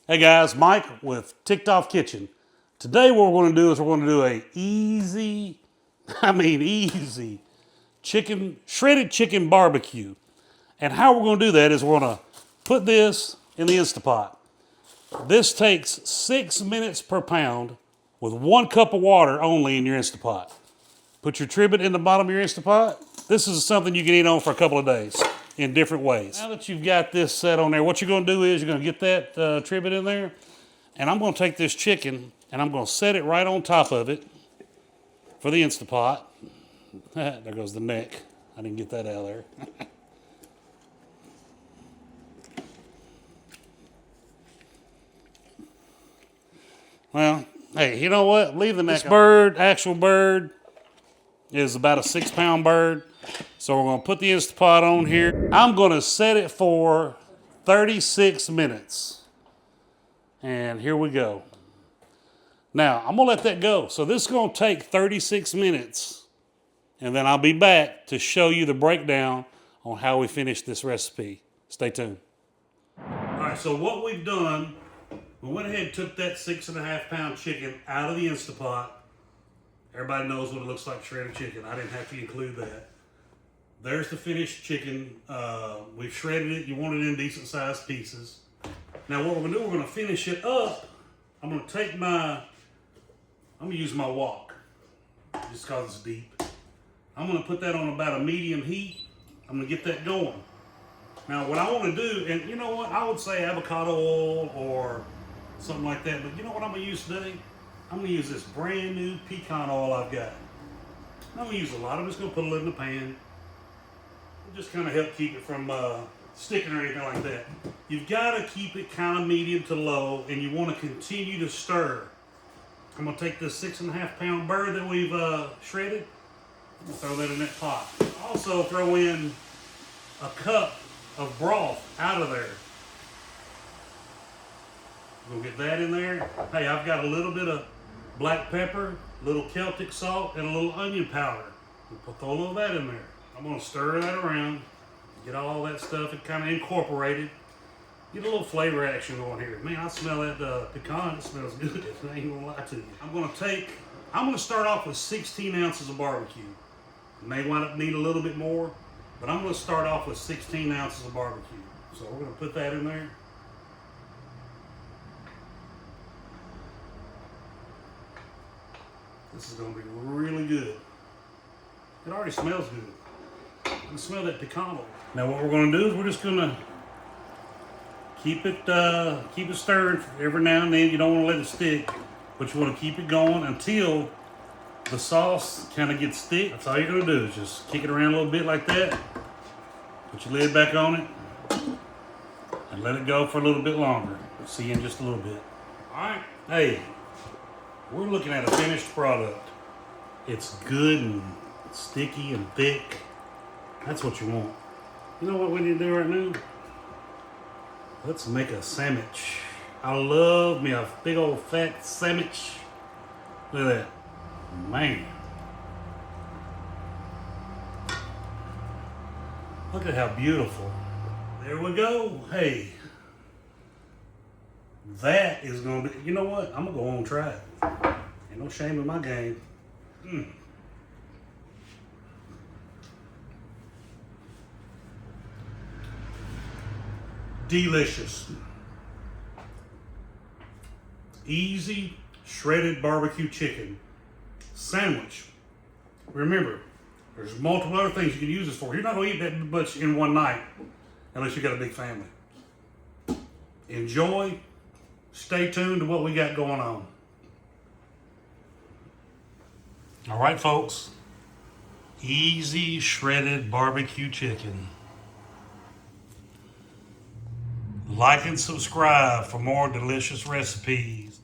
Hey guys, Mike with Ticked Off Kitchen. Today what we're going to do is we're going to do a easy shredded chicken barbecue. And how we're going to do that is we're going to put this in the Instapot. This takes 6 minutes per pound with 1 cup of water only in your Instapot. Put your trivet in the bottom of your Instapot. This is something you can eat on for a couple of days in different ways. Now that you've got this set on there, what you're going to do is you're going to get that trivet in there, and I'm going to take this chicken and I'm going to set it right on top of it for the Instapot. There goes the neck. I didn't get that out of there. Well, hey, you know what? Leave the neck. This actual bird, is about a 6-pound bird. So we're going to put the Instapot on here. I'm going to set it for 36 minutes. And here we go. Now, I'm going to let that go. So this is going to take 36 minutes. And then I'll be back to show you the breakdown on how we finish this recipe. Stay tuned. All right, so what we've done, we went ahead and took that 6.5-pound chicken out of the Instapot. Everybody knows what it looks like, shredded chicken. I didn't have to include that. There's the finished chicken. We've shredded it. You want it in decent sized pieces. Now what we're gonna do, we're gonna finish it up. I'm gonna use my wok, just cause it's deep. I'm gonna put that on about a medium heat. I'm gonna get that going. Now what I wanna do, and you know what, I would say avocado oil or something like that, but you know what I'm gonna use today? I'm gonna use this brand new pecan oil I've got. I'm gonna use a lot. I'm just gonna put a little in the pan. Just kind of help keep it from sticking or anything like that. You've got to keep it kind of medium to low, and you want to continue to stir. I'm going to take this 6.5-pound bird that we've shredded. I'm going to throw that in that pot. Also throw in a cup of broth out of there. We'll get that in there. Hey, I've got a little bit of black pepper, a little Celtic salt, and a little onion powder. We'll throw a little of that in there. I'm going to stir that around, get all that stuff and kind of incorporate it. Get a little flavor action going here. Man, I smell that pecan. It smells good. I ain't going to lie to you. I'm going to start off with 16 ounces of barbecue. You may wind up need a little bit more, but I'm going to start off with 16 ounces of barbecue. So we're going to put that in there. This is going to be really good. It already smells good. I can smell that pecan oil. Now what we're going to do is we're just going to keep it stirred every now and then. You don't want to let it stick, but you want to keep it going until the sauce kind of gets thick. That's all you're going to do is just kick it around a little bit like that. Put your lid back on it and let it go for a little bit longer. We'll see you in just a little bit. All right. Hey, we're looking at a finished product. It's good and sticky and thick. That's what you want. You know what we need to do right now? Let's make a sammich. I love me a big old fat sammich. Look at that. Man. Look at how beautiful. There we go. Hey. That is going to be, you know what? I'm going to go on and try it. Ain't no shame in my game. Delicious. Easy shredded barbecue chicken sandwich. Remember, there's multiple other things you can use this for. You're not going to eat that much in one night unless you got a big family. Enjoy. Stay tuned to what we got going on. All right, folks. Easy shredded barbecue chicken. Like and subscribe for more delicious recipes.